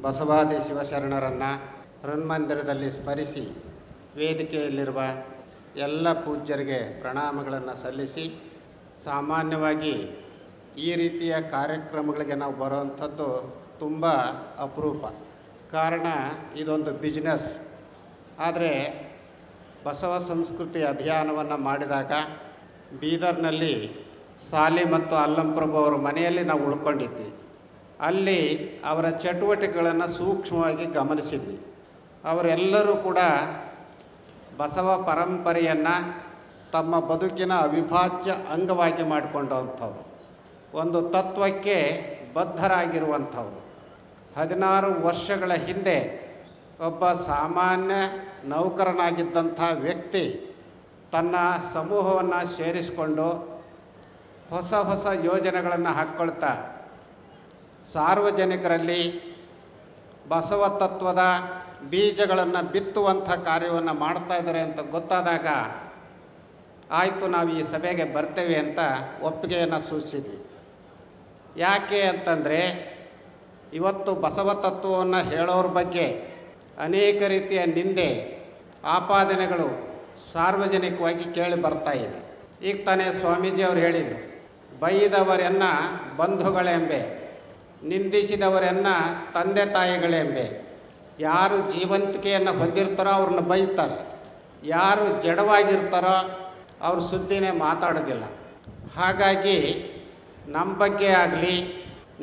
ಬಸವಾದಿ ಶಿವಶರಣರನ್ನು ಹೃನ್ಮಂದಿರದಲ್ಲಿ ಸ್ಮರಿಸಿ ವೇದಿಕೆಯಲ್ಲಿರುವ ಎಲ್ಲ ಪೂಜ್ಯರಿಗೆ ಪ್ರಣಾಮಗಳನ್ನು ಸಲ್ಲಿಸಿ, ಸಾಮಾನ್ಯವಾಗಿ ಈ ರೀತಿಯ ಕಾರ್ಯಕ್ರಮಗಳಿಗೆ ನಾವು ಬರುವಂಥದ್ದು ತುಂಬ ಅಪರೂಪ. ಕಾರಣ ಇದೊಂದು ಬಿಸ್ನೆಸ್. ಆದರೆ ಬಸವ ಸಂಸ್ಕೃತಿ ಅಭಿಯಾನವನ್ನು ಮಾಡಿದಾಗ ಬೀದರ್ನಲ್ಲಿ ಸಾಲಿ ಮತ್ತು ಅಲ್ಲಂಪ್ರಭು ಅವರ ಮನೆಯಲ್ಲಿ ನಾವು ಉಳ್ಕೊಂಡಿದ್ವಿ. ಅಲ್ಲಿ ಅವರ ಚಟುವಟಿಕೆಗಳನ್ನು ಸೂಕ್ಷ್ಮವಾಗಿ ಗಮನಿಸಿದ್ವಿ. ಅವರೆಲ್ಲರೂ ಕೂಡ ಬಸವ ಪರಂಪರೆಯನ್ನು ತಮ್ಮ ಬದುಕಿನ ಅವಿಭಾಜ್ಯ ಅಂಗವಾಗಿ ಮಾಡಿಕೊಂಡಂಥವ್ರು, ಒಂದು ತತ್ವಕ್ಕೆ ಬದ್ಧರಾಗಿರುವಂಥವ್ರು. 16 ವರ್ಷಗಳ ಹಿಂದೆ ಒಬ್ಬ ಸಾಮಾನ್ಯ ನೌಕರನಾಗಿದ್ದಂಥ ವ್ಯಕ್ತಿ ತನ್ನ ಸಮೂಹವನ್ನು ಸೇರಿಸಿಕೊಂಡು ಹೊಸ ಹೊಸ ಯೋಜನೆಗಳನ್ನು ಹಾಕ್ಕೊಳ್ತಾ ಸಾರ್ವಜನಿಕರಲ್ಲಿ ಬಸವ ತತ್ವದ ಬೀಜಗಳನ್ನು ಬಿತ್ತುವಂಥ ಕಾರ್ಯವನ್ನು ಮಾಡ್ತಾಯಿದ್ದಾರೆ ಅಂತ ಗೊತ್ತಾದಾಗ ಆಯಿತು, ನಾವು ಈ ಸಭೆಗೆ ಬರ್ತೇವೆ ಅಂತ ಒಪ್ಪಿಗೆಯನ್ನು ಸೂಚಿಸಿದ್ವಿ. ಯಾಕೆ ಅಂತಂದರೆ ಇವತ್ತು ಬಸವ ತತ್ವವನ್ನು ಹೇಳೋರ ಬಗ್ಗೆ ಅನೇಕ ರೀತಿಯ ನಿಂದೆ, ಆಪಾದನೆಗಳು ಸಾರ್ವಜನಿಕವಾಗಿ ಕೇಳಿ ಬರ್ತಾ ಇವೆ. ಈಗ ತಾನೇ ಸ್ವಾಮೀಜಿ ಅವರು ಹೇಳಿದರು, ಬೈದವರನ್ನ ಬಂಧುಗಳೆಂಬೆ, ನಿಂದಿಸಿದವರನ್ನ ತಂದೆ ತಾಯಿಗಳೆಂಬೆ. ಯಾರು ಜೀವಂತಿಕೆಯನ್ನು ಹೊಂದಿರ್ತಾರೋ ಅವ್ರನ್ನ ಬೈತಾರೆ, ಯಾರು ಜಡವಾಗಿರ್ತಾರೋ ಅವ್ರ ಸುದ್ದಿನೇ ಮಾತಾಡೋದಿಲ್ಲ. ಹಾಗಾಗಿ ನಮ್ಮ ಬಗ್ಗೆ ಆಗಲಿ,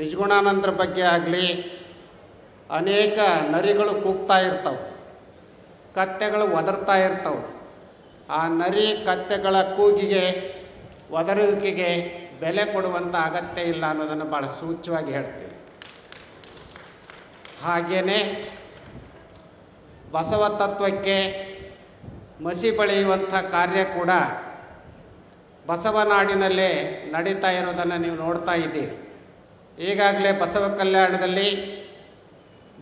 ನಿಜಗುಣಾನಂದರ ಬಗ್ಗೆ ಆಗಲಿ ಅನೇಕ ನರಿಗಳು ಕೂಗ್ತಾ ಇರ್ತವೆ, ಕತ್ತೆಗಳು ಒದರ್ತಾ ಇರ್ತವೆ. ಆ ನರಿ ಕತ್ತೆಗಳ ಕೂಗಿಗೆ, ಒದರುವಿಕೆಗೆ ಬೆಲೆ ಕೊಡುವಂಥ ಅಗತ್ಯ ಇಲ್ಲ ಅನ್ನೋದನ್ನು ಭಾಳ ಸೂಚ್ಯವಾಗಿ ಹೇಳ್ತೀವಿ. ಹಾಗೆಯೇ ಬಸವ ತತ್ವಕ್ಕೆ ಮಸಿ ಬಳಿಯುವಂಥ ಕಾರ್ಯ ಕೂಡ ಬಸವನಾಡಿನಲ್ಲೇ ನಡೀತಾ ಇರೋದನ್ನು ನೀವು ನೋಡ್ತಾ ಇದ್ದೀರಿ. ಈಗಾಗಲೇ ಬಸವ ಕಲ್ಯಾಣದಲ್ಲಿ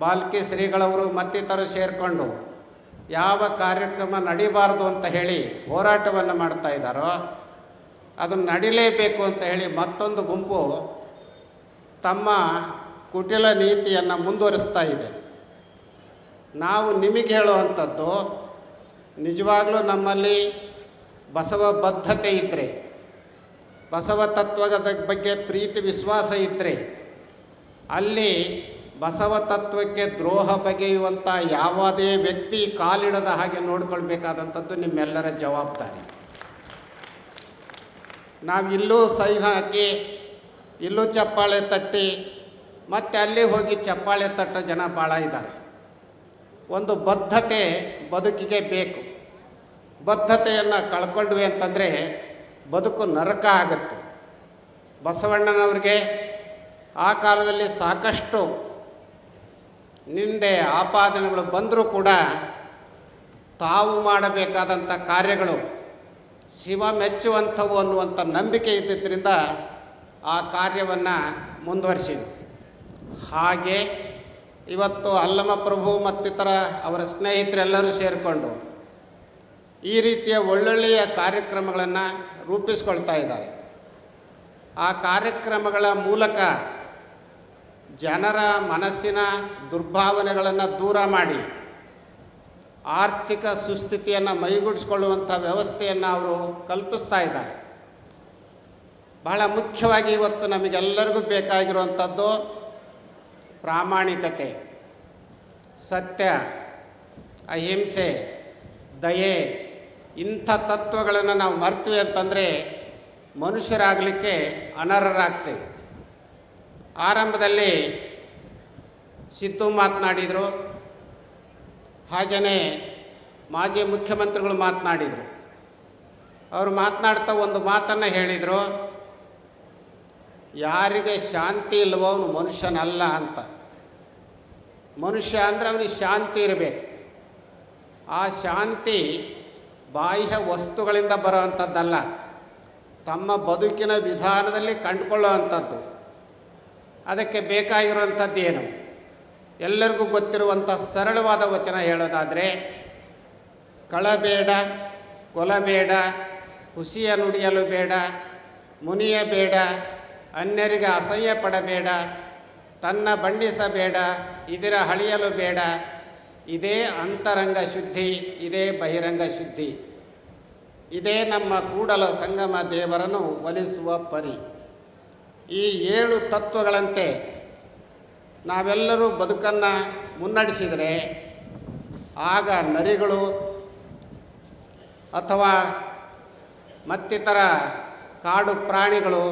ಬಾಲ್ಕಿ ಶ್ರೀಗಳವರು ಮತ್ತಿತರರು ಸೇರಿಕೊಂಡು ಯಾವ ಕಾರ್ಯಕ್ರಮ ನಡೀಬಾರ್ದು ಅಂತ ಹೇಳಿ ಹೋರಾಟವನ್ನು ಮಾಡ್ತಾ ಇದ್ದಾರೋ ಅದನ್ನು ನಡೀಲೇಬೇಕು ಅಂತ ಹೇಳಿ ಮತ್ತೊಂದು ಗುಂಪು ತಮ್ಮ ಕುಟಿಲ ನೀತಿಯನ್ನು ಮುಂದುವರಿಸ್ತಾ ಇದೆ. ನಾವು ನಿಮಗೆ ಹೇಳುವಂಥದ್ದು, ನಿಜವಾಗಲೂ ನಮ್ಮಲ್ಲಿ ಬಸವ ಬದ್ಧತೆ ಇದ್ದರೆ, ಬಸವ ತತ್ವದ ಬಗ್ಗೆ ಪ್ರೀತಿ ವಿಶ್ವಾಸ ಇದ್ದರೆ, ಅಲ್ಲಿ ಬಸವ ತತ್ವಕ್ಕೆ ದ್ರೋಹ ಬಗೆಯುವಂಥ ಯಾವುದೇ ವ್ಯಕ್ತಿ ಕಾಲಿಡದ ಹಾಗೆ ನೋಡ್ಕೊಳ್ಬೇಕಾದಂಥದ್ದು ನಿಮ್ಮೆಲ್ಲರ ಜವಾಬ್ದಾರಿ. ನಾವು ಇಲ್ಲೂ ಸೈನ್ ಹಾಕಿ, ಇಲ್ಲೂ ಚಪ್ಪಾಳೆ ತಟ್ಟಿ, ಮತ್ತೆ ಅಲ್ಲಿ ಹೋಗಿ ಚಪ್ಪಾಳೆ ತಟ್ಟೋ ಜನ ಭಾಳ ಇದ್ದಾರೆ. ಒಂದು ಬದ್ಧತೆ ಬದುಕಿಗೆ ಬೇಕು. ಬದ್ಧತೆಯನ್ನು ಕಳ್ಕೊಂಡ್ವಿ ಅಂತಂದರೆ ಬದುಕು ನರಕ ಆಗುತ್ತೆ. ಬಸವಣ್ಣನವ್ರಿಗೆ ಆ ಕಾಲದಲ್ಲಿ ಸಾಕಷ್ಟು ನಿಂದೆ, ಆಪಾದನೆಗಳು ಬಂದರೂ ಕೂಡ ತಾವು ಮಾಡಬೇಕಾದಂಥ ಕಾರ್ಯಗಳು ಶಿವ ಮೆಚ್ಚುವಂಥವು ಅನ್ನುವಂಥ ನಂಬಿಕೆ ಇದ್ದಿದ್ದರಿಂದ ಆ ಕಾರ್ಯವನ್ನು ಮುಂದುವರಿಸಿದರು. ಹಾಗೆ ಇವತ್ತು ಅಲ್ಲಮಪ್ರಭು ಮತ್ತಿತರ ಅವರ ಸ್ನೇಹಿತರೆಲ್ಲರೂ ಸೇರಿಕೊಂಡು ಈ ರೀತಿಯ ಒಳ್ಳೊಳ್ಳೆಯ ಕಾರ್ಯಕ್ರಮಗಳನ್ನು ರೂಪಿಸ್ಕೊಳ್ತಾ ಇದ್ದಾರೆ. ಆ ಕಾರ್ಯಕ್ರಮಗಳ ಮೂಲಕ ಜನರ ಮನಸ್ಸಿನ ದುರ್ಭಾವನೆಗಳನ್ನು ದೂರ ಮಾಡಿ ಆರ್ಥಿಕ ಸುಸ್ಥಿತಿಯನ್ನು ಮೈಗೂಡಿಸ್ಕೊಳ್ಳುವಂಥ ವ್ಯವಸ್ಥೆಯನ್ನು ಅವರು ಕಲ್ಪಿಸ್ತಾ ಇದ್ದಾರೆ. ಬಹಳ ಮುಖ್ಯವಾಗಿ ಇವತ್ತು ನಮಗೆಲ್ಲರಿಗೂ ಬೇಕಾಗಿರುವಂಥದ್ದು ಪ್ರಾಮಾಣಿಕತೆ, ಸತ್ಯ, ಅಹಿಂಸೆ, ದಯೆ. ಇಂಥ ತತ್ವಗಳನ್ನು ನಾವು ಮರ್ತೀವಿ ಅಂತಂದರೆ ಮನುಷ್ಯರಾಗಲಿಕ್ಕೆ ಅನರ್ಹರಾಗ್ತೇವೆ. ಆರಂಭದಲ್ಲಿ ಸಿದ್ದು ಮಾತನಾಡಿದರು, ಹಾಗೆಯೇ ಮಾಜಿ ಮುಖ್ಯಮಂತ್ರಿಗಳು ಮಾತನಾಡಿದರು. ಅವರು ಮಾತನಾಡ್ತಾ ಒಂದು ಮಾತನ್ನು ಹೇಳಿದರು, ಯಾರಿಗೆ ಶಾಂತಿ ಇಲ್ಲವೋ ಅವನು ಮನುಷ್ಯನಲ್ಲ ಅಂತ. ಮನುಷ್ಯ ಅಂದರೆ ಅವನಿಗೆ ಶಾಂತಿ ಇರಬೇಕು. ಆ ಶಾಂತಿ ಬಾಹ್ಯ ವಸ್ತುಗಳಿಂದ ಬರೋವಂಥದ್ದಲ್ಲ, ತಮ್ಮ ಬದುಕಿನ ವಿಧಾನದಲ್ಲಿ ಕಂಡುಕೊಳ್ಳುವಂಥದ್ದು. ಅದಕ್ಕೆ ಬೇಕಾಗಿರುವಂಥದ್ದು ಏನು? ಎಲ್ಲರಿಗೂ ಗೊತ್ತಿರುವಂಥ ಸರಳವಾದ ವಚನ ಹೇಳೋದಾದರೆ, ಕಳಬೇಡ, ಕೊಲಬೇಡ, ಹುಸಿಯ ನುಡಿಯಲು ಬೇಡ, ಮುನಿಯಬೇಡ, ಅನ್ಯರಿಗೆ ಅಸಹ್ಯ ಪಡಬೇಡ, ತನ್ನ ಬಣ್ಣಿಸಬೇಡ, ಇದರ ಹಳಿಯಲು ಬೇಡ. ಇದೇ ಅಂತರಂಗ ಶುದ್ಧಿ, ಇದೇ ಬಹಿರಂಗ ಶುದ್ಧಿ. ಇದೇ ನಮ್ಮ ಕೂಡಲ ಸಂಗಮ ದೇವರನ್ನು ಒಲಿಸುವ ಪರಿ. ಈ 7 ತತ್ವಗಳಂತೆ ನಾವೆಲ್ಲರೂ ಬದುಕನ್ನು ಮುನ್ನಡೆಸಿದರೆ ಆಗ ನರಿಗಳು ಅಥವಾ ಮತ್ತಿತರ ಕಾಡು ಪ್ರಾಣಿಗಳು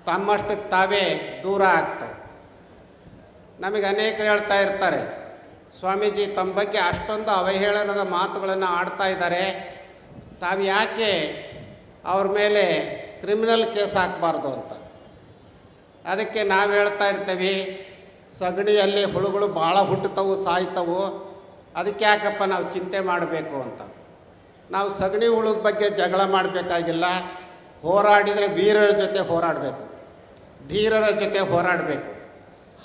ತಮ್ಮಷ್ಟಕ್ಕೆ ತಾವೇ ದೂರ ಆಗ್ತವೆ. ನಮಗೆ ಅನೇಕರು ಹೇಳ್ತಾ ಇರ್ತಾರೆ, ಸ್ವಾಮೀಜಿ ತಮ್ಮ ಬಗ್ಗೆ ಅಷ್ಟೊಂದು ಅವಹೇಳನದ ಮಾತುಗಳನ್ನು ಆಡ್ತಾ ಇದ್ದಾರೆ, ತಾವು ಯಾಕೆ ಅವ್ರ ಮೇಲೆ ಕ್ರಿಮಿನಲ್ ಕೇಸ್ ಹಾಕಬಾರ್ದು ಅಂತ. ಅದಕ್ಕೆ ನಾವು ಹೇಳ್ತಾ ಇರ್ತೀವಿ, ಸಗಣಿಯಲ್ಲಿ ಹುಳುಗಳು ಭಾಳ ಹುಟ್ಟುತ್ತವು, ಸಾಯ್ತವು, ಅದಕ್ಕೆ ಯಾಕಪ್ಪ ನಾವು ಚಿಂತೆ ಮಾಡಬೇಕು ಅಂತ. ನಾವು ಸಗಣಿ ಹುಳದ ಬಗ್ಗೆ ಜಗಳ ಮಾಡಬೇಕಾಗಿಲ್ಲ. ಹೋರಾಡಿದರೆ ವೀರರ ಜೊತೆ ಹೋರಾಡಬೇಕು, ಧೀರರ ಜೊತೆ ಹೋರಾಡಬೇಕು.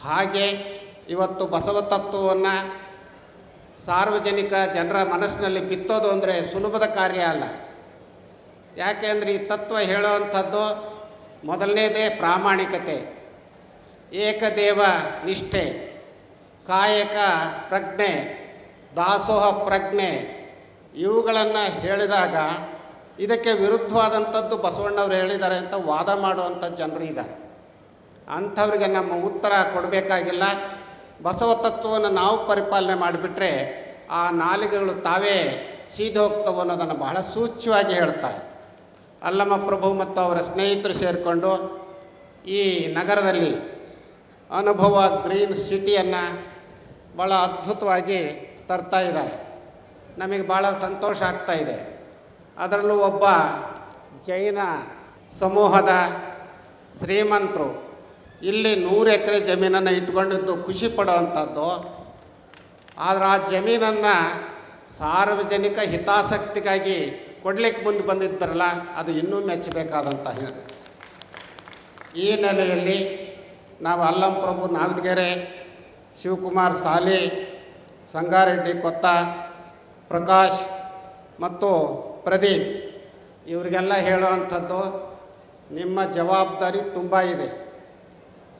ಹಾಗೆ ಇವತ್ತು ಬಸವ ತತ್ವವನ್ನು ಸಾರ್ವಜನಿಕ ಜನರ ಮನಸ್ಸಿನಲ್ಲಿ ಬಿತ್ತೋದು ಅಂದರೆ ಸುಲಭದ ಕಾರ್ಯ ಅಲ್ಲ. ಯಾಕೆ ಅಂದರೆ ಈ ತತ್ವ ಹೇಳುವಂಥದ್ದು ಮೊದಲನೇದೇ ಪ್ರಾಮಾಣಿಕತೆ, ಏಕದೇವ ನಿಷ್ಠೆ, ಕಾಯಕ ಪ್ರಜ್ಞೆ, ದಾಸೋಹ ಪ್ರಜ್ಞೆ. ಇವುಗಳನ್ನು ಹೇಳಿದಾಗ ಇದಕ್ಕೆ ವಿರುದ್ಧವಾದಂಥದ್ದು ಬಸವಣ್ಣವರು ಹೇಳಿದ್ದಾರೆ ಅಂತ ವಾದ ಮಾಡುವಂಥ ಜನರು ಇದ್ದಾರೆ. ಅಂಥವ್ರಿಗೆ ನಮ್ಮ ಉತ್ತರ ಕೊಡಬೇಕಾಗಿಲ್ಲ. ಬಸವ ತತ್ವವನ್ನು ನಾವು ಪರಿಪಾಲನೆ ಮಾಡಿಬಿಟ್ರೆ ಆ ನಾಲಿಗೆಗಳು ತಾವೇ ಸೀದು ಹೋಗ್ತವೆ ಅನ್ನೋದನ್ನು ಬಹಳ ಸೂಚ್ಯವಾಗಿ ಹೇಳ್ತಾರೆ. ಅಲ್ಲಮ ಪ್ರಭು ಮತ್ತು ಅವರ ಸ್ನೇಹಿತರು ಸೇರಿಕೊಂಡು ಈ ನಗರದಲ್ಲಿ ಅನುಭವ ಗ್ರೀನ್ ಸಿಟಿಯನ್ನು ಭಾಳ ಅದ್ಭುತವಾಗಿ ತರ್ತಾ ಇದ್ದಾರೆ. ನಮಗೆ ಭಾಳ ಸಂತೋಷ ಆಗ್ತಾ ಇದೆ. ಅದರಲ್ಲೂ ಒಬ್ಬ ಜೈನ ಸಮೂಹದ ಶ್ರೀಮಂತರು ಇಲ್ಲಿ 100 ಎಕರೆ ಜಮೀನನ್ನು ಇಟ್ಕೊಂಡಿದ್ದು ಖುಷಿ ಪಡೋವಂಥದ್ದು. ಆದರೆ ಆ ಜಮೀನನ್ನು ಸಾರ್ವಜನಿಕ ಹಿತಾಸಕ್ತಿಗಾಗಿ ಕೊಡ್ಲಿಕ್ಕೆ ಮುಂದೆ ಬಂದಿದ್ದಾರಲ್ಲ, ಅದು ಇನ್ನೂ ಮೆಚ್ಚಬೇಕಾದಂಥ ಹೇಳಿ. ಈ ನೆಲೆಯಲ್ಲಿ ನಾವು ಅಲ್ಲಂ ಪ್ರಭು ನಾವಿದ್ಗೆರೆ, ಶಿವಕುಮಾರ್ ಸಾಲಿ, ಸಂಗಾರೆಡ್ಡಿ ಕೊತ್ತ, ಪ್ರಕಾಶ್ ಮತ್ತು ಪ್ರದೀಪ್ ಇವರಿಗೆಲ್ಲ ಹೇಳುವಂಥದ್ದು, ನಿಮ್ಮ ಜವಾಬ್ದಾರಿ ತುಂಬ ಇದೆ.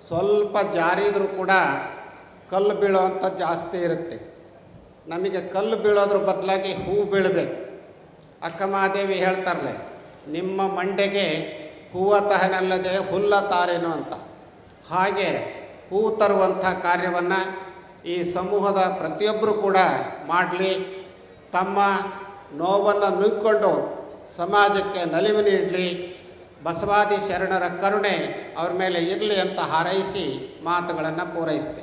ಸ್ವಲ್ಪ ಜಾರಿದರೂ ಕೂಡ ಕಲ್ಲು ಬೀಳೋವಂಥದ್ದು ಜಾಸ್ತಿ ಇರುತ್ತೆ. ನಮಗೆ ಕಲ್ಲು ಬೀಳೋದ್ರ ಬದಲಾಗಿ ಹೂ ಬೀಳಬೇಕು. ಅಕ್ಕಮಹಾದೇವಿ ಹೇಳ್ತಾರಲ್ಲ, ನಿಮ್ಮ ಮಂಡೆಗೆ ಹೂವು ತಹನಲ್ಲದೆ ಹುಲ್ಲ ತಾರೇನು ಅಂತ. ಹಾಗೆ ಹೂ ತರುವಂಥ ಕಾರ್ಯವನ್ನು ಈ ಸಮೂಹದ ಪ್ರತಿಯೊಬ್ಬರು ಕೂಡ ಮಾಡಲಿ. ತಮ್ಮ ನೋವನ್ನು ನುಗ್ಗಿಕೊಂಡು ಸಮಾಜಕ್ಕೆ ನಲಿವು ನೀಡಲಿ. ಬಸವಾದಿ ಶರಣರ ಕರುಣೆ ಅವ್ರ ಮೇಲೆ ಇರಲಿ ಅಂತ ಹಾರೈಸಿ ಮಾತುಗಳನ್ನು ಪೂರೈಸ್ತೆ.